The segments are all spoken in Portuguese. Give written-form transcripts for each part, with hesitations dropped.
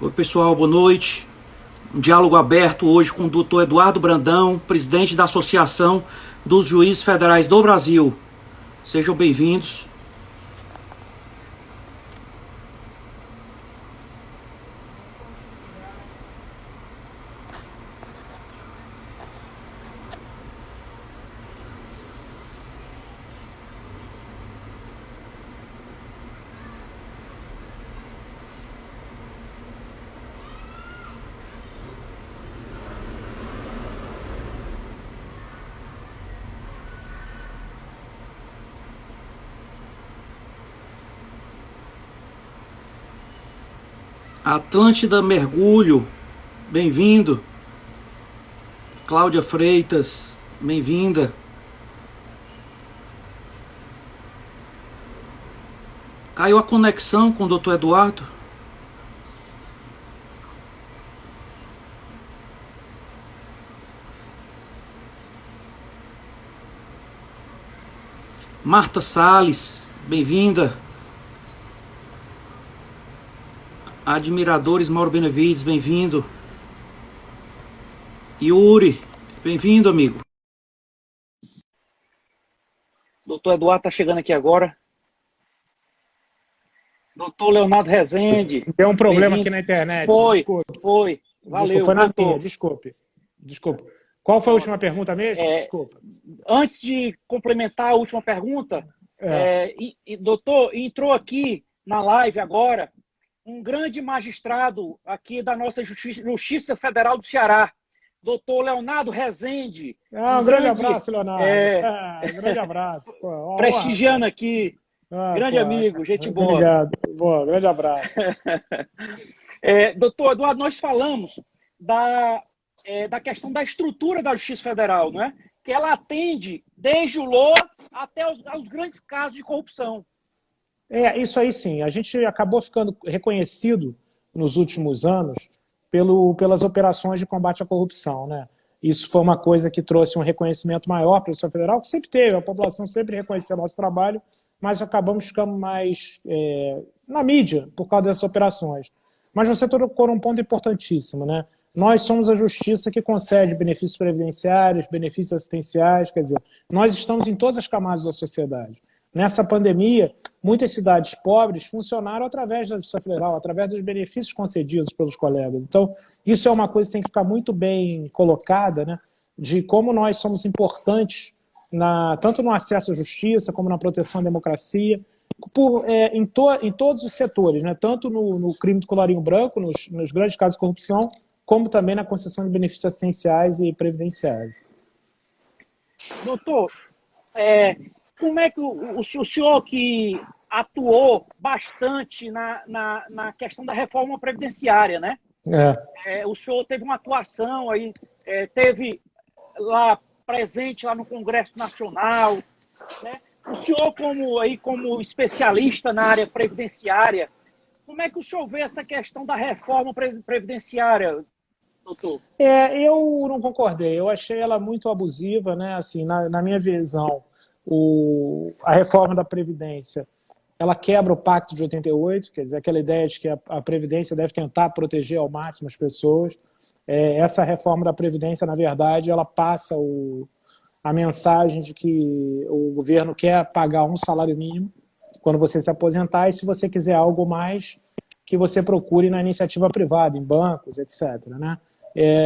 Oi pessoal, boa noite. Um diálogo aberto hoje com o Dr. Eduardo Brandão, presidente da Associação dos Juízes Federais do Brasil. Sejam bem-vindos. Atlântida Mergulho, bem-vindo. Cláudia Freitas, bem-vinda. Caiu a conexão com o Dr. Eduardo? Marta Salles, bem-vinda. Admiradores Mauro Benevides, bem-vindo. Yuri, bem-vindo, amigo. Doutor Eduardo está chegando aqui agora. Doutor Leonardo Rezende. Tem um problema aqui na internet. Foi. Valeu, foi na minha, desculpe. Qual foi a última pergunta mesmo? Desculpa. Antes de complementar a última pergunta, doutor, entrou aqui na live agora um grande magistrado aqui da nossa Justiça Federal do Ceará, doutor Leonardo Rezende. Um grande abraço, Leonardo. Um grande abraço. Pô, prestigiando aqui. Grande amigo, gente boa. Obrigado. Grande abraço. Doutor Eduardo, nós falamos da questão da estrutura da Justiça Federal, não é? Que ela atende desde o LOAS até aos grandes casos de corrupção. Isso aí sim. A gente acabou ficando reconhecido nos últimos anos pelas operações de combate à corrupção, né? Isso foi uma coisa que trouxe um reconhecimento maior para a Justiça Federal, que sempre teve, a população sempre reconheceu o nosso trabalho, mas acabamos ficando mais na mídia por causa dessas operações. Mas você tocou num ponto importantíssimo, né? Nós somos a justiça que concede benefícios previdenciários, benefícios assistenciais, quer dizer, nós estamos em todas as camadas da sociedade. Nessa pandemia, muitas cidades pobres funcionaram através da Justiça Federal, através dos benefícios concedidos pelos colegas. Então, isso é uma coisa que tem que ficar muito bem colocada, né? De como nós somos importantes tanto no acesso à justiça, como na proteção à democracia, em todos os setores, né? Tanto no crime do colarinho branco, nos grandes casos de corrupção, como também na concessão de benefícios assistenciais e previdenciários. Doutor, como é que o senhor que atuou bastante na questão da reforma previdenciária, né? O senhor teve uma atuação aí, teve lá presente lá no Congresso Nacional, né? O senhor como especialista na área previdenciária, como é que o senhor vê essa questão da reforma previdenciária, doutor? Eu não concordei, eu achei ela muito abusiva, né? Assim, na minha visão, a reforma da Previdência, ela quebra o Pacto de 88, quer dizer, aquela ideia de que a Previdência deve tentar proteger ao máximo as pessoas. Essa reforma da Previdência, na verdade, ela passa a mensagem de que o governo quer pagar um salário mínimo quando você se aposentar, e se você quiser algo mais, que você procure na iniciativa privada, em bancos, etc. Né?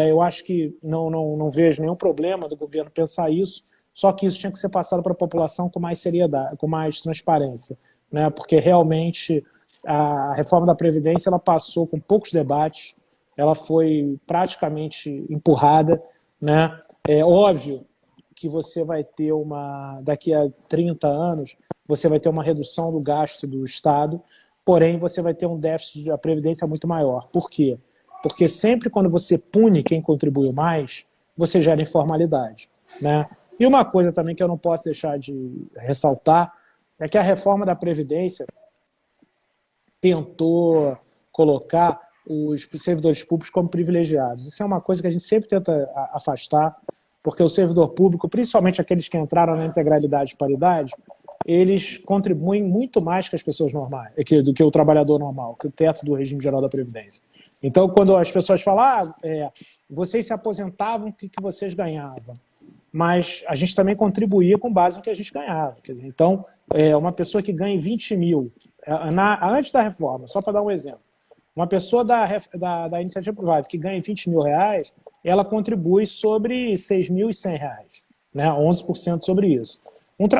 Eu acho que não vejo nenhum problema do governo pensar isso, só que isso tinha que ser passado para a população com mais seriedade, com mais transparência, né? Porque realmente a reforma da Previdência ela passou com poucos debates, ela foi praticamente empurrada, né? É óbvio que você vai ter daqui a 30 anos, você vai ter uma redução do gasto do Estado, porém você vai ter um déficit da Previdência muito maior. Por quê? Porque sempre quando você pune quem contribuiu mais, você gera informalidade, né? E uma coisa também que eu não posso deixar de ressaltar é que a reforma da Previdência tentou colocar os servidores públicos como privilegiados. Isso é uma coisa que a gente sempre tenta afastar, porque o servidor público, principalmente aqueles que entraram na integralidade e paridade, eles contribuem muito mais que as pessoas normais, do que o trabalhador normal, que o teto do regime geral da Previdência. Então, quando as pessoas falam, vocês se aposentavam, o que vocês ganhavam? Mas a gente também contribuía com base no que a gente ganhava. Quer dizer, então, uma pessoa que ganha 20 mil, antes da reforma, só para dar um exemplo, uma pessoa da iniciativa privada que ganha 20 mil reais, ela contribui sobre 6.100 reais, né? 11% sobre isso.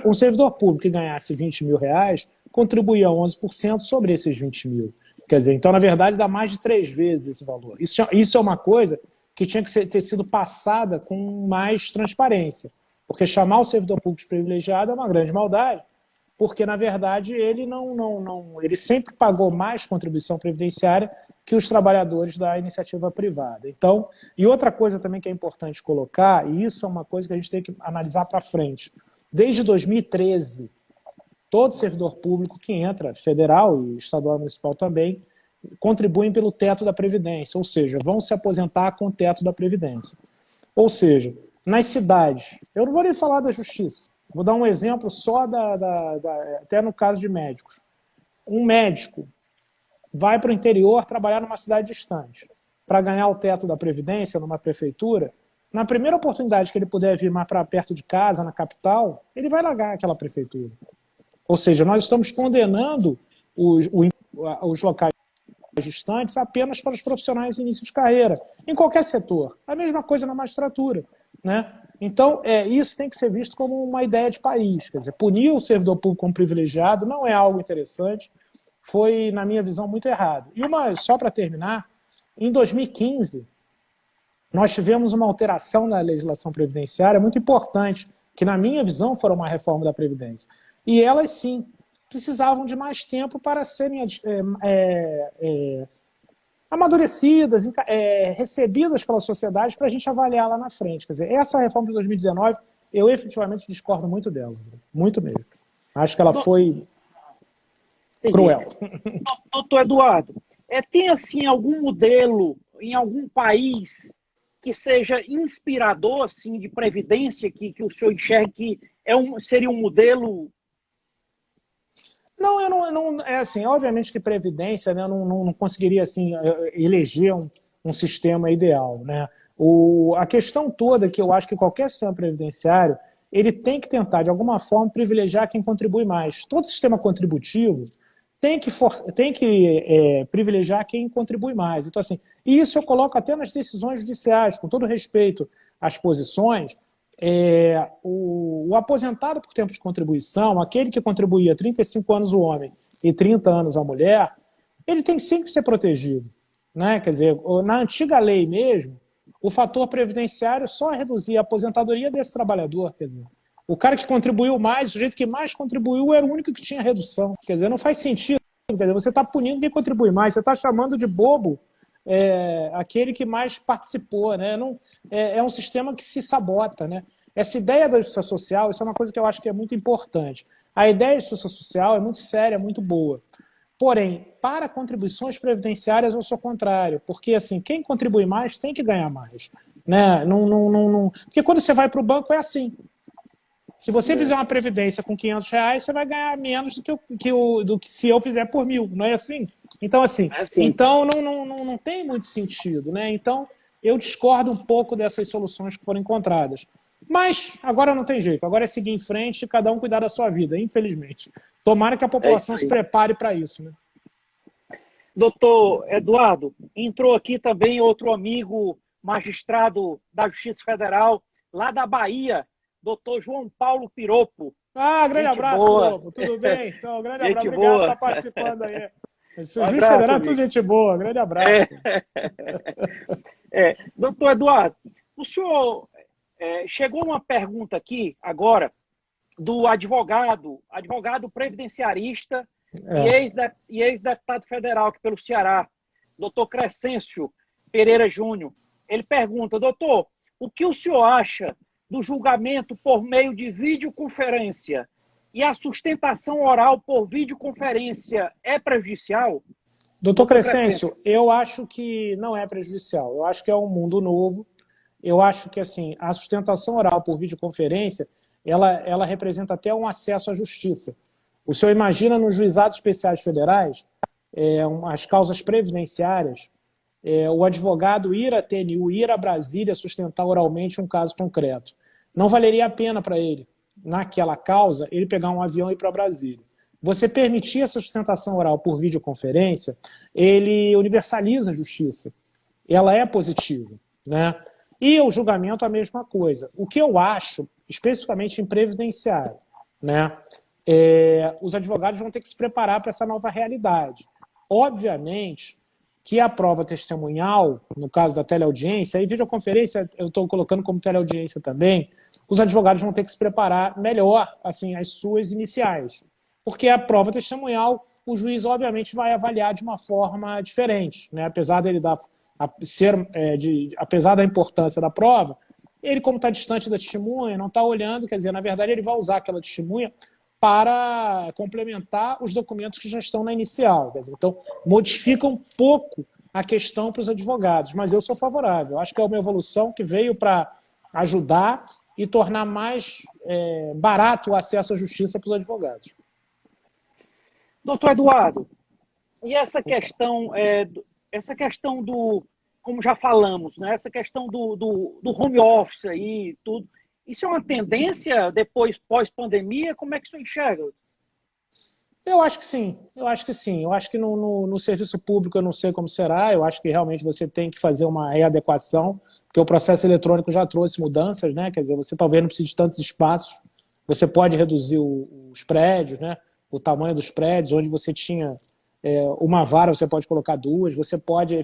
Um servidor público que ganhasse 20 mil reais, contribuía 11% sobre esses 20 mil. Quer dizer, então, na verdade, dá mais de 3 vezes esse valor. Isso é uma coisa que tinha que ter sido passada com mais transparência. Porque chamar o servidor público de privilegiado é uma grande maldade, porque, na verdade, ele sempre pagou mais contribuição previdenciária que os trabalhadores da iniciativa privada. Então, e outra coisa também que é importante colocar, e isso é uma coisa que a gente tem que analisar para frente, desde 2013, todo servidor público que entra, federal e estadual e municipal também, contribuem pelo teto da Previdência, ou seja, vão se aposentar com o teto da Previdência. Ou seja, nas cidades, eu não vou nem falar da justiça, vou dar um exemplo só até no caso de médicos. Um médico vai para o interior trabalhar numa cidade distante, para ganhar o teto da Previdência numa prefeitura, na primeira oportunidade que ele puder vir mais para perto de casa, na capital, ele vai largar aquela prefeitura. Ou seja, nós estamos condenando os locais distantes apenas para os profissionais em início de carreira, em qualquer setor. A mesma coisa na magistratura, né? Então, isso tem que ser visto como uma ideia de país. Quer dizer, punir o servidor público como privilegiado não é algo interessante, foi, na minha visão, muito errado. E só para terminar, em 2015, nós tivemos uma alteração na legislação previdenciária muito importante, que, na minha visão, foi uma reforma da Previdência. E elas, sim, precisavam de mais tempo para serem amadurecidas, recebidas pela sociedade para a gente avaliar lá na frente. Quer dizer, essa reforma de 2019, eu efetivamente discordo muito dela, muito mesmo. Acho que ela foi cruel. Doutor Eduardo, tem assim algum modelo em algum país que seja inspirador assim, de previdência que o senhor enxergue que seria um modelo? Não, assim, obviamente que previdência, né, eu não conseguiria assim, eleger um sistema ideal, né? A questão toda é que eu acho que qualquer sistema previdenciário ele tem que tentar, de alguma forma, privilegiar quem contribui mais. Todo sistema contributivo tem que privilegiar quem contribui mais. Então, assim, e isso eu coloco até nas decisões judiciais, com todo respeito às posições. O aposentado por tempo de contribuição, aquele que contribuía 35 anos o homem e 30 anos a mulher, ele tem sempre que ser protegido, né? Quer dizer, na antiga lei mesmo, o fator previdenciário só reduzia a aposentadoria desse trabalhador. Quer dizer, o cara que contribuiu mais, o sujeito que mais contribuiu era o único que tinha redução. Quer dizer, não faz sentido. Quer dizer, você está punindo quem contribui mais, você está chamando de bobo aquele que mais participou, né? É um sistema que se sabota, né? Essa ideia da justiça social, isso é uma coisa que eu acho que é muito importante. A ideia de justiça social é muito séria, muito boa. Porém, para contribuições previdenciárias eu sou contrário, porque assim, quem contribui mais tem que ganhar mais, né? Porque quando você vai para o banco é assim. Se você fizer uma previdência com R$500, você vai ganhar menos do que se eu fizer por 1.000, não é assim? Então, assim, então não tem muito sentido, né? Então, eu discordo um pouco dessas soluções que foram encontradas. Mas agora não tem jeito, agora é seguir em frente e cada um cuidar da sua vida, infelizmente. Tomara que a população se prepare para isso, né? Doutor Eduardo, entrou aqui também outro amigo magistrado da Justiça Federal, lá da Bahia, doutor João Paulo Piropo. Grande abraço, Piropo. Tudo bem? Então, grande abraço. Obrigado por estar participando aí. Esse juiz federal é tudo gente boa. Grande abraço. Doutor Eduardo, o senhor... chegou uma pergunta aqui agora do advogado previdenciarista e ex-deputado federal aqui pelo Ceará, doutor Crescêncio Pereira Júnior. Ele pergunta, doutor, o que o senhor acha do julgamento por meio de videoconferência e a sustentação oral por videoconferência é prejudicial? Doutor Crescêncio, eu acho que não é prejudicial. Eu acho que é um mundo novo. Eu acho que assim, a sustentação oral por videoconferência, ela representa até um acesso à justiça. O senhor imagina nos juizados especiais federais, as causas previdenciárias, o advogado ir à TNU, ir a Brasília sustentar oralmente um caso concreto. Não valeria a pena para ele, naquela causa, ele pegar um avião e ir para Brasília. Você permitir essa sustentação oral por videoconferência, ele universaliza a justiça. Ela é positiva, né? E o julgamento a mesma coisa. O que eu acho, especificamente em previdenciário, né? Os advogados vão ter que se preparar para essa nova realidade. Obviamente que a prova testemunhal, no caso da teleaudiência, e videoconferência eu estou colocando como teleaudiência também, os advogados vão ter que se preparar melhor, assim, as suas iniciais. Porque a prova testemunhal, o juiz, obviamente, vai avaliar de uma forma diferente, né? Apesar dele apesar da importância da prova, ele, como está distante da testemunha, não está olhando, quer dizer, na verdade, ele vai usar aquela testemunha para complementar os documentos que já estão na inicial. Quer dizer, então, modifica um pouco a questão para os advogados, mas eu sou favorável. Acho que é uma evolução que veio para ajudar e tornar mais barato o acesso à justiça para os advogados. Doutor Eduardo, e essa questão do, como já falamos, né, essa questão do home office aí, tudo, isso é uma tendência depois, pós-pandemia? Como é que isso enxerga? Eu acho que sim, eu acho que sim. Eu acho que no serviço público eu não sei como será, eu acho que realmente você tem que fazer uma readequação, porque o processo eletrônico já trouxe mudanças, né? Quer dizer, você talvez não precise de tantos espaços, você pode reduzir os prédios, né? O tamanho dos prédios, onde você tinha uma vara, você pode colocar duas, você pode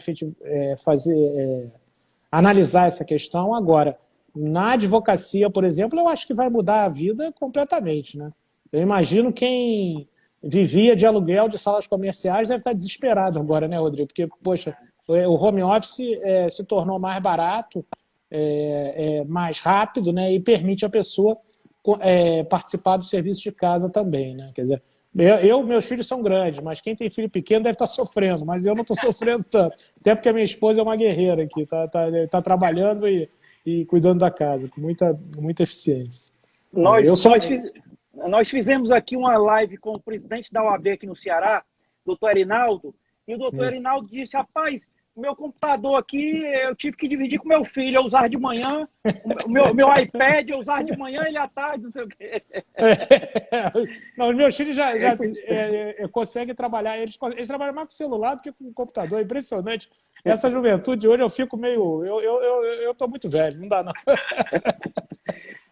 analisar essa questão. Agora, na advocacia, por exemplo, eu acho que vai mudar a vida completamente, né? Eu imagino quem vivia de aluguel de salas comerciais deve estar desesperado agora, né, Rodrigo? Porque, poxa, o home office se tornou mais barato, mais rápido, né? E permite a pessoa participar do serviço de casa também, né? Quer dizer, meus filhos são grandes, mas quem tem filho pequeno deve estar sofrendo, mas eu não estou sofrendo tanto. Até porque a minha esposa é uma guerreira aqui, tá trabalhando e cuidando da casa, com muita eficiência. Nós fizemos aqui uma live com o presidente da OAB aqui no Ceará, doutor Erinaldo, e o doutor Erinaldo disse, rapaz, o meu computador aqui eu tive que dividir com meu filho, eu usar de manhã, o meu iPad eu usar de manhã e à tarde, não sei o quê. Não, os meus filhos já conseguem trabalhar, eles trabalham mais com o celular do que com o computador, é impressionante. Essa juventude hoje eu fico meio... Eu tô muito velho, não dá não.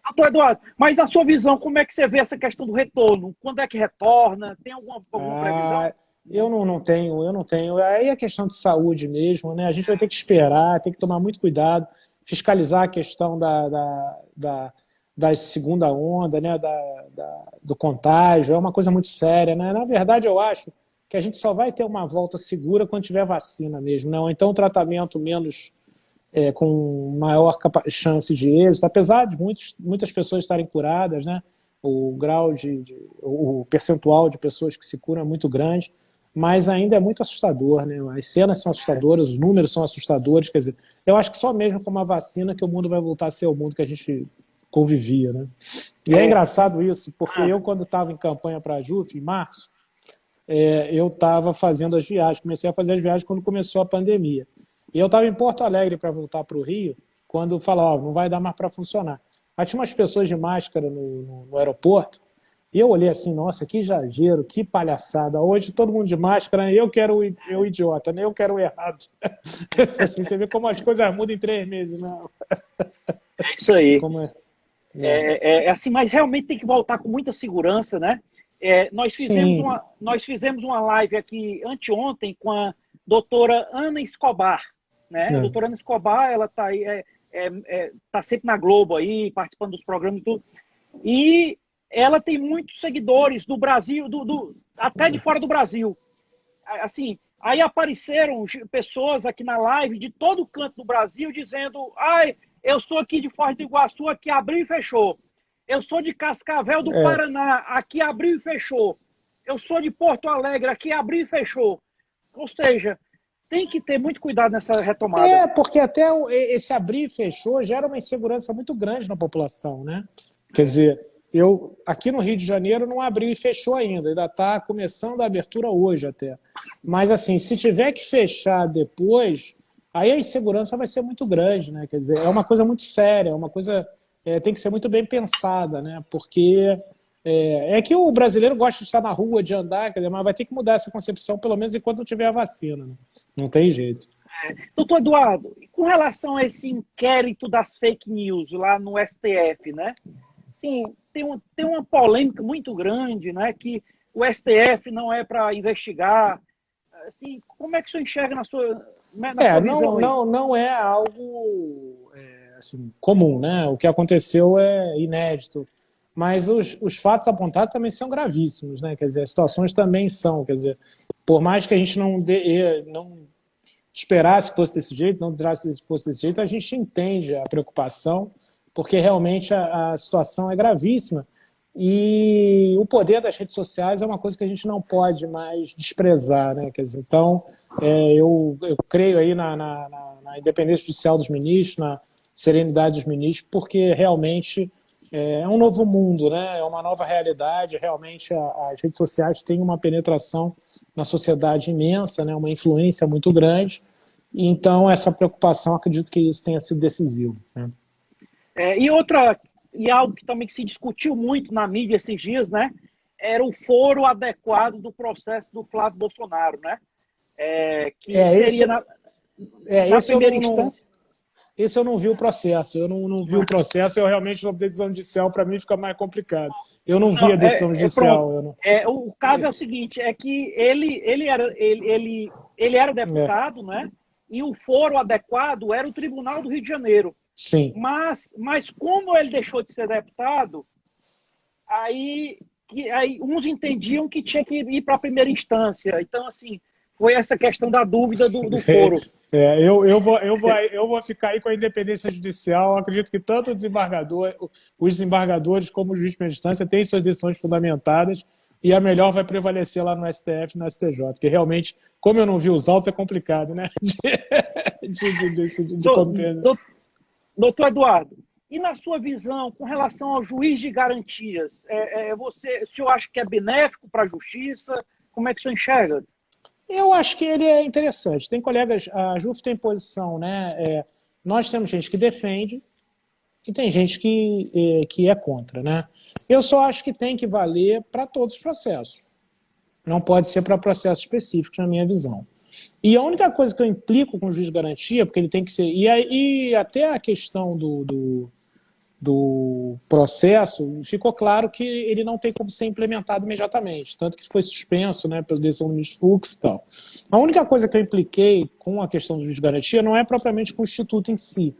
Doutor Eduardo, mas a sua visão, como é que você vê essa questão do retorno? Quando é que retorna? Tem alguma previsão? Eu não tenho. Aí é questão de saúde mesmo, né? A gente vai ter que esperar, tem que tomar muito cuidado, fiscalizar a questão da segunda onda, né? Do contágio, é uma coisa muito séria, né? Na verdade, eu acho que a gente só vai ter uma volta segura quando tiver vacina mesmo, né? Ou então um tratamento menos... com maior chance de êxito, apesar de muitas pessoas estarem curadas, né? O grau o percentual de pessoas que se curam é muito grande, mas ainda é muito assustador, né? As cenas são assustadoras, os números são assustadores, quer dizer, eu acho que só mesmo com uma vacina que o mundo vai voltar a ser o mundo que a gente convivia, né? E é engraçado isso, porque eu, quando estava em campanha para a JUF, em março, eu estava fazendo as viagens, comecei a fazer as viagens quando começou a pandemia. E eu estava em Porto Alegre para voltar para o Rio, quando falaram, não vai dar mais para funcionar. Aí tinha umas pessoas de máscara no aeroporto, e eu olhei assim, nossa, que exagero, que palhaçada. Hoje todo mundo de máscara, né? Eu quero o idiota, né? Eu quero o errado. Assim, você vê como as coisas mudam em 3 meses, não. É isso aí. Assim, mas realmente tem que voltar com muita segurança, né? Nós fizemos uma live aqui anteontem com a doutora Ana Escobar, né? A doutora Ana Escobar, ela está aí, tá sempre na Globo aí, participando dos programas e tudo. E ela tem muitos seguidores do Brasil, até de fora do Brasil. Assim, aí apareceram pessoas aqui na live de todo canto do Brasil dizendo, eu sou aqui de Foz do Iguaçu, aqui abriu e fechou. Eu sou de Cascavel do Paraná, aqui abriu e fechou. Eu sou de Porto Alegre, aqui abriu e fechou. Ou seja, tem que ter muito cuidado nessa retomada. Porque até esse abrir e fechou gera uma insegurança muito grande na população, né? Quer dizer, aqui no Rio de Janeiro não abriu e fechou ainda está começando a abertura hoje até. Mas assim, se tiver que fechar depois, aí a insegurança vai ser muito grande, né? Quer dizer, é uma coisa muito séria, é uma coisa tem que ser muito bem pensada, né? Porque é que o brasileiro gosta de estar na rua, de andar, quer dizer, mas vai ter que mudar essa concepção, pelo menos enquanto não tiver a vacina, né? Não tem jeito. Doutor Eduardo, com relação a esse inquérito das fake news lá no STF, né? Sim, tem uma polêmica muito grande, né? Que o STF não é para investigar. Assim, como é que o senhor enxerga na sua visão aí? Não é algo assim, comum, né? O que aconteceu é inédito. Mas os fatos apontados também são gravíssimos, né? Quer dizer, as situações também são, quer dizer, por mais que a gente não esperasse que fosse desse jeito, não desejasse que fosse desse jeito, a gente entende a preocupação, porque realmente a situação é gravíssima. E o poder das redes sociais é uma coisa que a gente não pode mais desprezar, né? Quer dizer, então, eu creio aí na independência judicial dos ministros, na serenidade dos ministros, porque realmente é um novo mundo, né? É uma nova realidade. Realmente as redes sociais têm uma penetração na sociedade imensa, né? Uma influência muito grande. Então, essa preocupação, acredito que isso tenha sido decisivo, né? E algo que também se discutiu muito na mídia esses dias, né? Era o foro adequado do processo do Flávio Bolsonaro, né? Que seria na primeira instância. Esse eu não vi o processo. Eu não vi o processo. Eu realmente, a decisão judicial, para mim, fica mais complicado. Eu não vi a decisão judicial. O caso é o seguinte, é que ele era deputado, né? E o foro adequado era o Tribunal do Rio de Janeiro. Sim. Mas como ele deixou de ser deputado, aí uns entendiam que tinha que ir para a primeira instância. Então, assim, foi essa questão da dúvida do foro. Eu vou ficar aí com a independência judicial. Eu acredito que tanto os desembargadores como o juiz de primeira instância têm suas decisões fundamentadas e a melhor vai prevalecer lá no STF e no STJ, que realmente, como eu não vi os autos, é complicado, né? Doutor Eduardo, e na sua visão, com relação ao juiz de garantias, o senhor acha que é benéfico para a justiça? Como é que o senhor enxerga? Eu acho que ele é interessante. Tem colegas, a JUF tem posição, né? Nós temos gente que defende e tem gente que é contra, né? Eu só acho que tem que valer para todos os processos. Não pode ser para processos específicos, na minha visão. E a única coisa que eu implico com o juiz de garantia, porque ele tem que ser... E até a questão do processo, ficou claro que ele não tem como ser implementado imediatamente, tanto que foi suspenso, né, pela decisão do ministro Fux e tal. A única coisa que eu impliquei com a questão do juiz de garantia não é propriamente com o Instituto em si.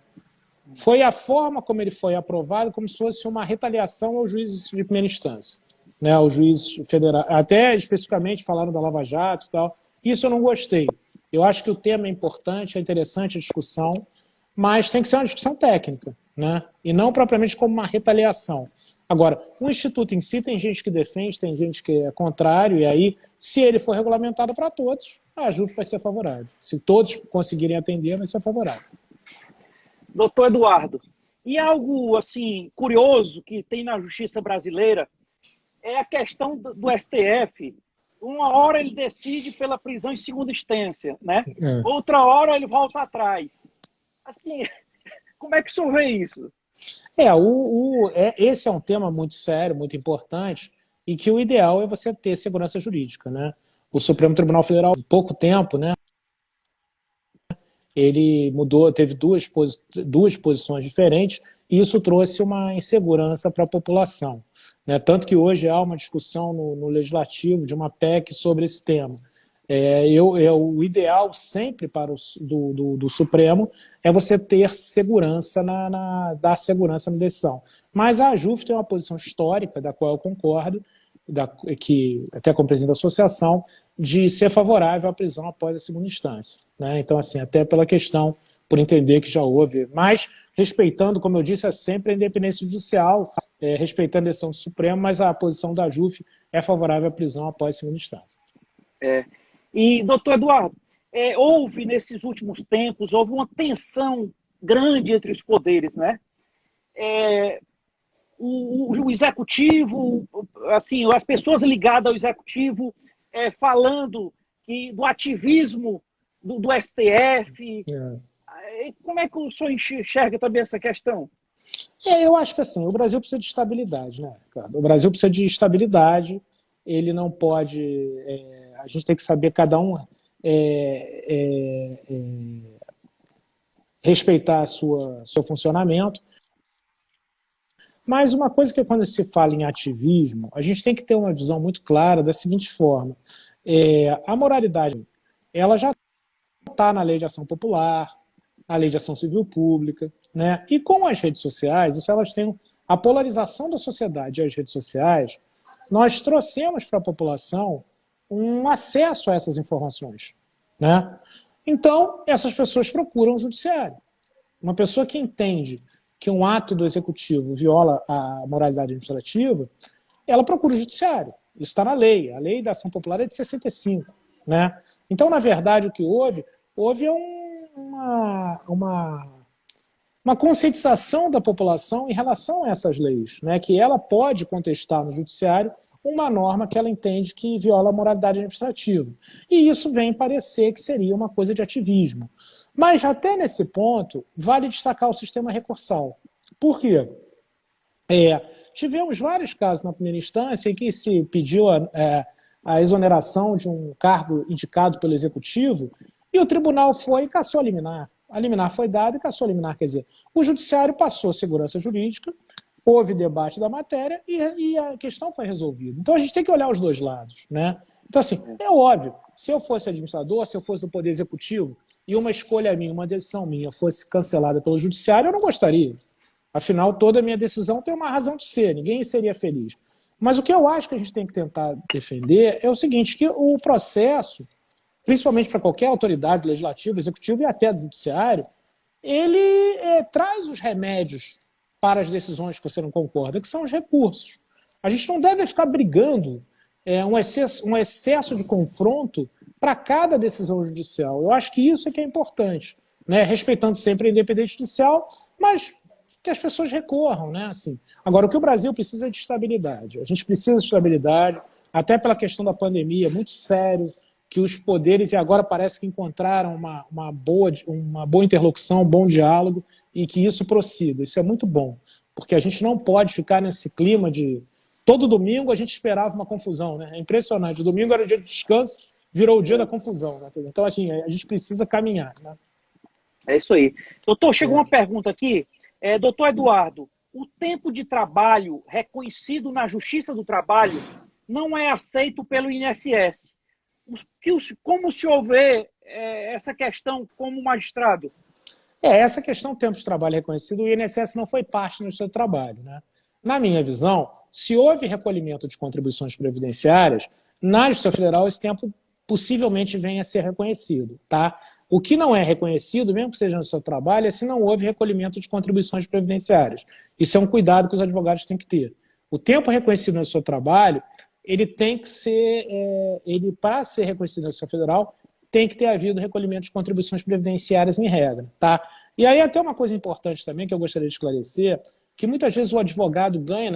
Foi a forma como ele foi aprovado, como se fosse uma retaliação ao juiz de primeira instância, né, ao juiz federal, até especificamente falando da Lava Jato e tal. Isso eu não gostei. Eu acho que o tema é importante, é interessante a discussão, mas tem que ser uma discussão técnica, né? E não propriamente como uma retaliação. Agora, o Instituto em si tem gente que defende, tem gente que é contrário, e aí, se ele for regulamentado para todos, a JUF vai ser favorável. Se todos conseguirem atender, vai ser favorável. Doutor Eduardo, e algo assim curioso que tem na justiça brasileira é a questão do STF. Uma hora ele decide pela prisão em segunda instância, né? Outra hora ele volta atrás. Assim, como é que o senhor vê isso? Esse é um tema muito sério, muito importante, e que o ideal é você ter segurança jurídica, né? O Supremo Tribunal Federal, há pouco tempo, né, ele mudou, teve duas posições diferentes, e isso trouxe uma insegurança para a população, né? Tanto que hoje há uma discussão no Legislativo de uma PEC sobre esse tema. O ideal sempre para do Supremo é você ter segurança, dar segurança na decisão. Mas a JUF tem uma posição histórica, da qual eu concordo, que até como presidente da associação, de ser favorável à prisão após a segunda instância, né? Então, assim, até pela questão, por entender que já houve, mas respeitando, como eu disse, sempre a independência judicial, respeitando a decisão do Supremo, mas a posição da JUF é favorável à prisão após a segunda instância. E, doutor Eduardo, houve nesses últimos tempos, houve uma tensão grande entre os poderes, né? O executivo, assim, as pessoas ligadas ao executivo falando do ativismo do STF, Como é que o senhor enxerga também essa questão? Eu acho que assim, o Brasil precisa de estabilidade, né, Ricardo? O Brasil precisa de estabilidade, ele não pode... a gente tem que saber cada um respeitar seu funcionamento. Mas uma coisa que quando se fala em ativismo, a gente tem que ter uma visão muito clara da seguinte forma. A moralidade, ela já está na lei de ação popular, na lei de ação civil pública, né? E com as redes sociais, isso elas têm a polarização da sociedade e as redes sociais, nós trouxemos para a população um acesso a essas informações, né? Então, essas pessoas procuram o judiciário. Uma pessoa que entende que um ato do executivo viola a moralidade administrativa, ela procura o judiciário. Isso está na lei. A lei da ação popular é de 65. Né? Então, na verdade, o que houve uma conscientização da população em relação a essas leis, né? Que ela pode contestar no judiciário uma norma que ela entende que viola a moralidade administrativa. E isso vem parecer que seria uma coisa de ativismo. Mas até nesse ponto, vale destacar o sistema recursal. Por quê? Tivemos vários casos na primeira instância em que se pediu a exoneração de um cargo indicado pelo Executivo e o tribunal foi e cassou a liminar. A liminar foi dada e cassou a liminar. Quer dizer, o judiciário passou segurança jurídica, houve debate da matéria e a questão foi resolvida. Então a gente tem que olhar os dois lados. Né? Então, assim, é óbvio, se eu fosse administrador, se eu fosse do Poder Executivo, e uma escolha minha, uma decisão minha fosse cancelada pelo judiciário, eu não gostaria. Afinal, toda a minha decisão tem uma razão de ser, ninguém seria feliz. Mas o que eu acho que a gente tem que tentar defender é o seguinte, que o processo, principalmente para qualquer autoridade legislativa, executiva e até do judiciário, ele traz os remédios para as decisões que você não concorda, que são os recursos. A gente não deve ficar brigando um excesso de confronto para cada decisão judicial. Eu acho que isso é que é importante, né? Respeitando sempre a independência judicial, mas que as pessoas recorram. Né? Assim, agora, o que o Brasil precisa é de estabilidade. A gente precisa de estabilidade, até pela questão da pandemia, muito sério, que os poderes, e agora parece que encontraram uma boa interlocução, um bom diálogo, e que isso prossiga. Isso é muito bom, porque a gente não pode ficar nesse clima de... Todo domingo a gente esperava uma confusão. Né? É impressionante. O domingo era o dia de descanso, virou o dia da confusão. Né? Então, assim, a gente precisa caminhar. Né? É isso aí. Doutor, chegou uma pergunta aqui. Doutor Eduardo, o tempo de trabalho reconhecido na Justiça do Trabalho não é aceito pelo INSS. Como o senhor vê essa questão como magistrado? Essa questão do tempo de trabalho reconhecido, o INSS não foi parte do seu trabalho. Né? Na minha visão, se houve recolhimento de contribuições previdenciárias, na Justiça Federal esse tempo possivelmente venha a ser reconhecido. Tá? O que não é reconhecido, mesmo que seja no seu trabalho, é se não houve recolhimento de contribuições previdenciárias. Isso é um cuidado que os advogados têm que ter. O tempo reconhecido no seu trabalho, ele tem que ser, para ser reconhecido na Justiça Federal, tem que ter havido recolhimento de contribuições previdenciárias em regra. Tá? E aí até uma coisa importante também que eu gostaria de esclarecer, que muitas vezes o advogado ganha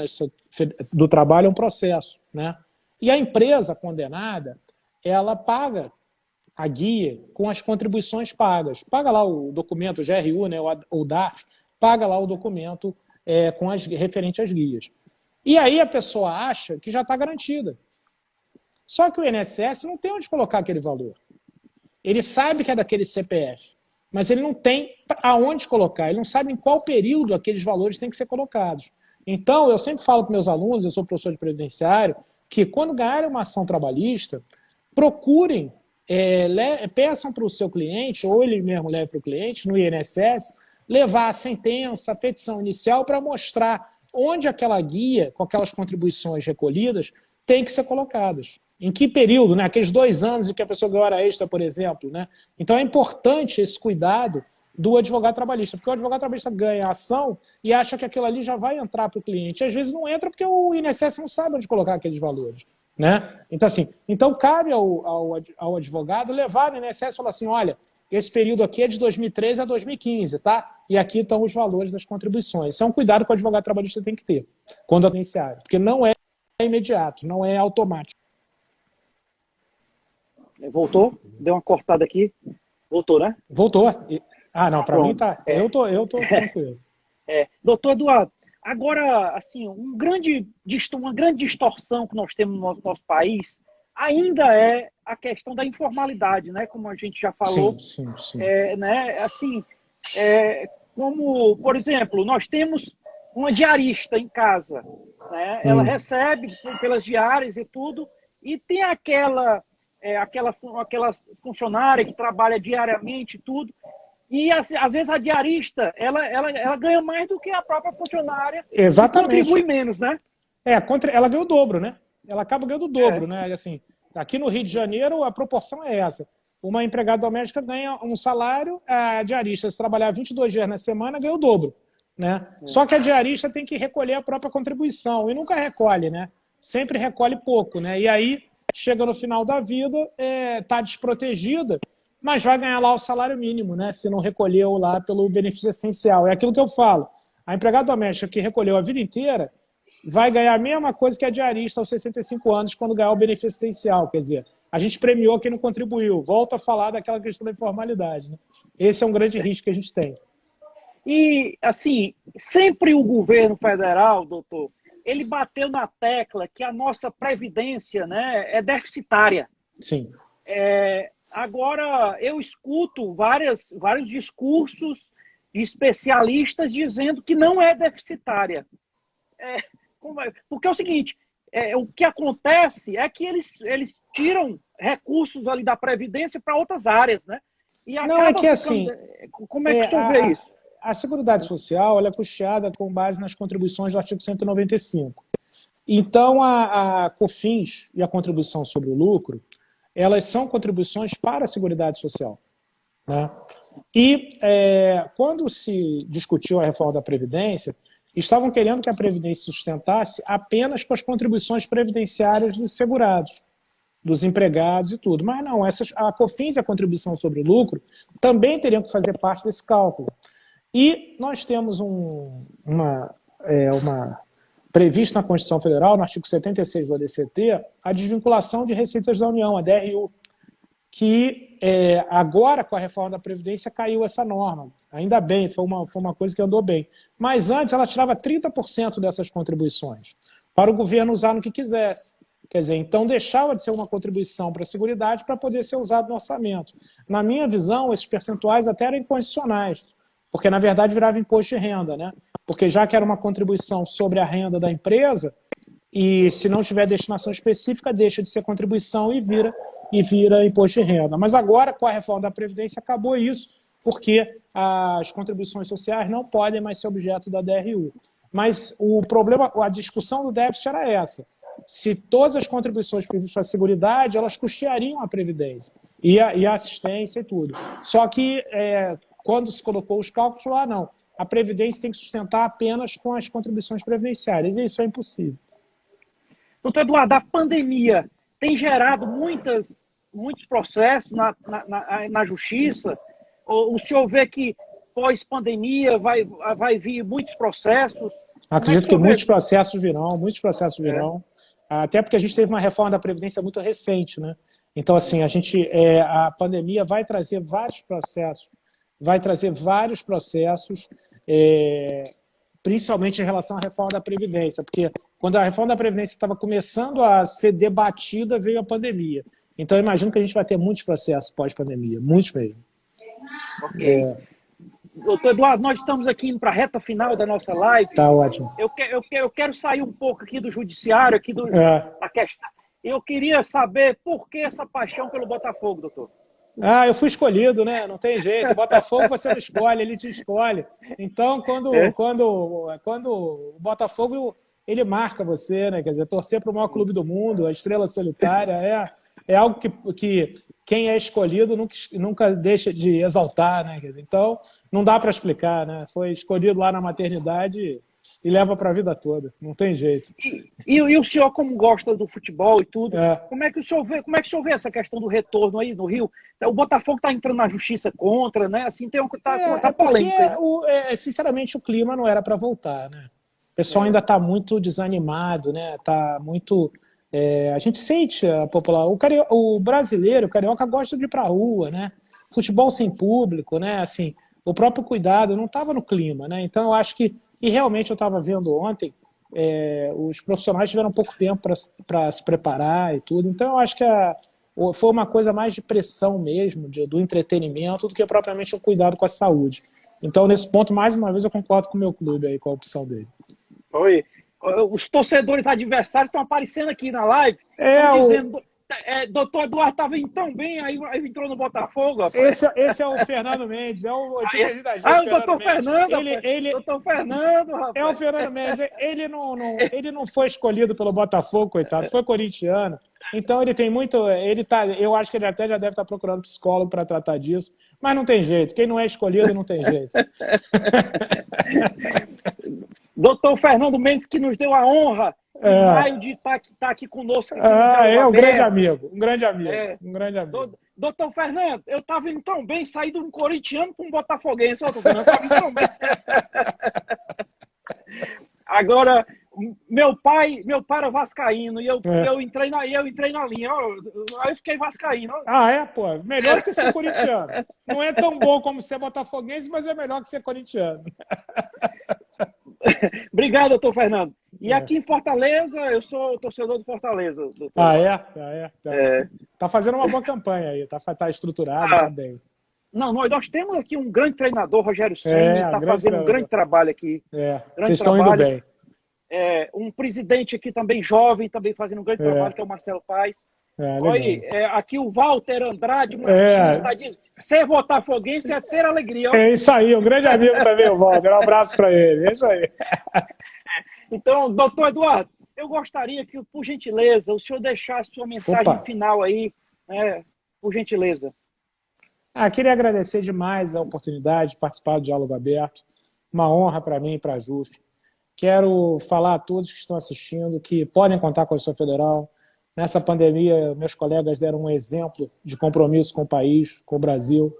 do trabalho um processo. Né? E a empresa condenada, ela paga a guia com as contribuições pagas. Paga lá o documento, o GRU, né, o DARF, paga lá o documento referente às guias. E aí a pessoa acha que já está garantida. Só que o INSS não tem onde colocar aquele valor. Ele sabe que é daquele CPF, mas ele não tem aonde colocar, ele não sabe em qual período aqueles valores têm que ser colocados. Então, eu sempre falo para meus alunos, eu sou professor de previdenciário, que quando ganharem uma ação trabalhista, procurem, peçam para o seu cliente, ou ele mesmo leve para o cliente, no INSS, levar a sentença, a petição inicial para mostrar onde aquela guia, com aquelas contribuições recolhidas, tem que ser colocadas. Em que período, né? Aqueles 2 anos em que a pessoa ganhou hora extra, por exemplo. Né? Então é importante esse cuidado do advogado trabalhista, porque o advogado trabalhista ganha a ação e acha que aquilo ali já vai entrar para o cliente. Às vezes não entra porque o INSS não sabe onde colocar aqueles valores. Né? Então, assim, cabe ao advogado levar no INSS e falar assim, olha, esse período aqui é de 2013 a 2015, tá? E aqui estão os valores das contribuições. Isso é um cuidado que o advogado trabalhista tem que ter quando é agenciado, porque não é imediato, não é automático. Voltou? Deu uma cortada aqui. Voltou, né? Voltou. Ah, não, para mim tá. Eu tô tranquilo. Doutor Eduardo, agora, assim, uma grande distorção que nós temos no nosso país ainda é a questão da informalidade, né? Como a gente já falou. Sim. Né? Assim, como, por exemplo, nós temos uma diarista em casa, né? Ela recebe pelas diárias e tudo, e tem aquela funcionária que trabalha diariamente e tudo, e às vezes a diarista ela ganha mais do que a própria funcionária. Exatamente. E contribui menos, né? Ela ganha o dobro, né? Ela acaba ganhando o dobro, né? Assim, aqui no Rio de Janeiro a proporção é essa. Uma empregada doméstica ganha um salário, a diarista, se trabalhar 22 dias na semana, ganha o dobro, né? Só que a diarista tem que recolher a própria contribuição e nunca recolhe, né? Sempre recolhe pouco, né? E aí chega no final da vida, tá desprotegida, mas vai ganhar lá o salário mínimo, né? Se não recolheu lá pelo benefício essencial. É aquilo que eu falo. A empregada doméstica que recolheu a vida inteira vai ganhar a mesma coisa que a diarista aos 65 anos quando ganhar o benefício essencial. Quer dizer, a gente premiou quem não contribuiu. Volto a falar daquela questão da informalidade, né? Esse é um grande risco que a gente tem. E, assim, sempre o governo federal, doutor, ele bateu na tecla que a nossa previdência, né, é deficitária. Sim. Agora, eu escuto vários discursos de especialistas dizendo que não é deficitária. Porque é o seguinte, o que acontece é que eles tiram recursos ali da Previdência para outras áreas, né? E não, é que assim... Como é que o senhor vê isso? A Seguridade Social ela é custeada com base nas contribuições do artigo 195. Então, a COFINS e a contribuição sobre o lucro, elas são contribuições para a Seguridade Social, né? E quando se discutiu a reforma da Previdência, estavam querendo que a Previdência sustentasse apenas com as contribuições previdenciárias dos segurados, dos empregados e tudo. Mas não, a COFINS e a contribuição sobre o lucro também teriam que fazer parte desse cálculo. E nós temos previsto na Constituição Federal, no artigo 76 do ADCT, a desvinculação de receitas da União, a DRU, que agora, com a reforma da Previdência, caiu essa norma. Ainda bem, foi uma coisa que andou bem. Mas antes ela tirava 30% dessas contribuições para o governo usar no que quisesse. Quer dizer, então deixava de ser uma contribuição para a Seguridade para poder ser usado no orçamento. Na minha visão, esses percentuais até eram inconstitucionais, porque na verdade virava imposto de renda, né? Porque já que era uma contribuição sobre a renda da empresa, e se não tiver destinação específica, deixa de ser contribuição e vira imposto de renda. Mas agora, com a reforma da Previdência, acabou isso, porque as contribuições sociais não podem mais ser objeto da DRU. Mas o problema, a discussão do déficit era essa. Se todas as contribuições previstas para a Seguridade, elas custeariam a Previdência e a assistência e tudo. Só que quando se colocou os cálculos, lá não. A Previdência tem que sustentar apenas com as contribuições previdenciárias, e isso é impossível. Doutor Eduardo, a pandemia tem gerado muitos processos na justiça? O senhor vê que pós-pandemia vai vir muitos processos? Acredito que muitos processos virão. Até porque a gente teve uma reforma da Previdência muito recente, né? Então, assim, a pandemia vai trazer vários processos, principalmente em relação à reforma da Previdência, porque quando a reforma da Previdência estava começando a ser debatida, veio a pandemia. Então, eu imagino que a gente vai ter muitos processos pós-pandemia, muitos mesmo. Ok. Doutor Eduardo, nós estamos aqui indo para a reta final da nossa live. Tá ótimo. Eu quero sair um pouco aqui do judiciário, da questão. Eu queria saber por que essa paixão pelo Botafogo, doutor. Eu fui escolhido, né? Não tem jeito. O Botafogo você não escolhe, ele te escolhe. Então, quando o Botafogo, ele marca você, né? Quer dizer, torcer para o maior clube do mundo, a estrela solitária, é algo que quem é escolhido nunca deixa de exaltar, né? Quer dizer, então, não dá para explicar, né? Foi escolhido lá na maternidade e leva para a vida toda. Não tem jeito. E o senhor, como gosta do futebol e tudo, como é que o senhor vê essa questão do retorno aí no Rio? O Botafogo está entrando na justiça contra, né? Assim, tá polêmica. Sinceramente, o clima não era para voltar, né? O pessoal ainda está muito desanimado, né? Tá muito... a gente sente a população... O brasileiro, o carioca, gosta de ir para a rua, né? Futebol sem público, né? Assim, o próprio cuidado não estava no clima, né? Então eu acho que, e realmente eu estava vendo ontem, os profissionais tiveram pouco tempo para se preparar e tudo, então eu acho que foi uma coisa mais de pressão mesmo, do entretenimento, do que propriamente um cuidado com a saúde. Então, nesse ponto, mais uma vez, eu concordo com o meu clube aí, com a opção dele. Oi. Os torcedores adversários estão aparecendo aqui na live, estão dizendo... doutor Eduardo estava indo tão bem, aí entrou no Botafogo. Esse é o Fernando Mendes, é o antigo presidente. O doutor Fernando, doutor Fernando, rapaz. É o Fernando Mendes. Ele não foi escolhido pelo Botafogo, coitado, foi corintiano. Então ele tem muito. Eu acho que ele até já deve estar procurando psicólogo para tratar disso, mas não tem jeito. Quem não é escolhido não tem jeito. Doutor Fernando Mendes, que nos deu a honra em maio de estar aqui conosco. Um grande amigo. Um grande amigo. Doutor Fernando, eu estava indo tão bem, saí de um corintiano para um botafoguense. Eu estava indo tão bem. Agora, meu pai era vascaíno e eu entrei na linha. Aí eu fiquei vascaíno. Pô. Melhor que ser corintiano. Não é tão bom como ser botafoguense, mas é melhor que ser corintiano. Obrigado, doutor Fernando. E aqui em Fortaleza, eu sou torcedor do Fortaleza. Doutor. Tá fazendo uma boa campanha aí, tá estruturado, tá bem. Não, nós temos aqui um grande treinador, Rogério Ceni, está fazendo um grande trabalho aqui. Vocês estão indo bem. Um presidente aqui também jovem, também fazendo um grande trabalho, que é o Marcelo Paes. Aqui o Walter Andrade Martins está dizendo, ser botafoguense é ter alegria. Ó. É isso aí, um grande amigo também, o Walter. Um abraço para ele, é isso aí. Então, doutor Eduardo, eu gostaria que, por gentileza, o senhor deixasse sua mensagem final aí, por gentileza. Queria agradecer demais a oportunidade de participar do Diálogo Aberto. Uma honra para mim e para a JUF. Quero falar a todos que estão assistindo que podem contar com a Justiça Federal. Nessa pandemia, meus colegas deram um exemplo de compromisso com o país, com o Brasil.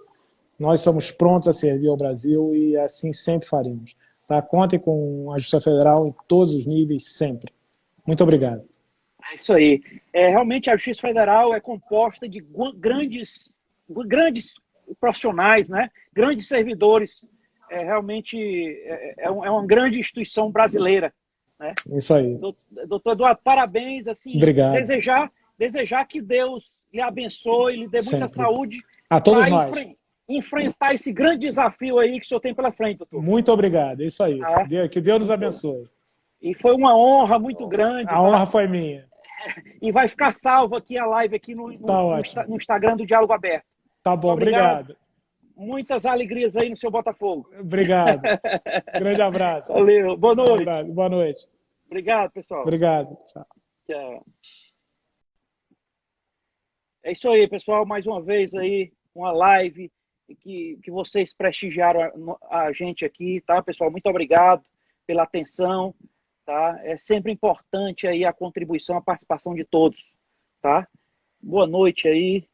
Nós somos prontos a servir ao Brasil e assim sempre faremos. Contem com a Justiça Federal em todos os níveis, sempre. Muito obrigado. É isso aí. Realmente a Justiça Federal é composta de grandes profissionais, né? Grandes servidores. Realmente é uma grande instituição brasileira. Né? Isso aí. Doutor Eduardo, parabéns. Assim, obrigado. Desejar que Deus lhe abençoe, lhe dê muita saúde. A todos nós. Enfrentar esse grande desafio aí que o senhor tem pela frente, doutor. Muito obrado. É isso aí. Que Deus nos abençoe. E foi uma honra muito grande. A honra foi minha. E vai ficar salvo aqui a live aqui no Instagram do Diálogo Aberto. Tá bom, obrigado. Muitas alegrias aí no seu Botafogo. Obrigado. Grande abraço. Valeu. Boa noite. Boa noite. Obrigado, pessoal. Obrigado. Tchau. Tchau. É isso aí, pessoal. Mais uma vez aí, uma live que vocês prestigiaram a gente aqui, tá, pessoal? Muito obrigado pela atenção, tá? É sempre importante aí a contribuição, a participação de todos, tá? Boa noite aí.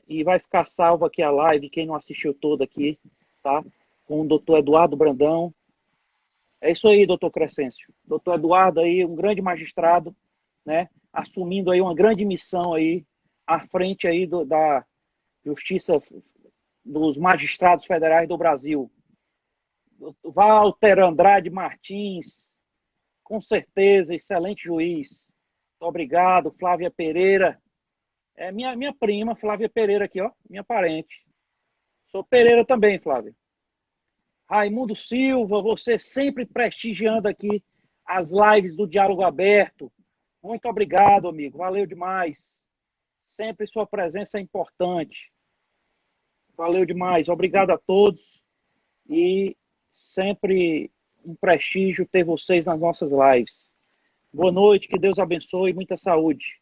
E vai ficar salvo aqui a live, quem não assistiu toda aqui, tá? Com o doutor Eduardo Brandão. É isso aí, doutor Crescêncio. Doutor Eduardo aí, um grande magistrado, né? Assumindo aí uma grande missão aí, à frente aí da Justiça dos Magistrados Federais do Brasil. Walter Andrade Martins, com certeza, excelente juiz. Muito obrigado, Flávia Pereira. É minha prima, Flávia Pereira aqui, ó, minha parente. Sou Pereira também, Flávia. Raimundo Silva, você sempre prestigiando aqui as lives do Diálogo Aberto. Muito obrigado, amigo. Valeu demais. Sempre sua presença é importante. Valeu demais. Obrigado a todos. E sempre um prestígio ter vocês nas nossas lives. Boa noite, que Deus abençoe e muita saúde.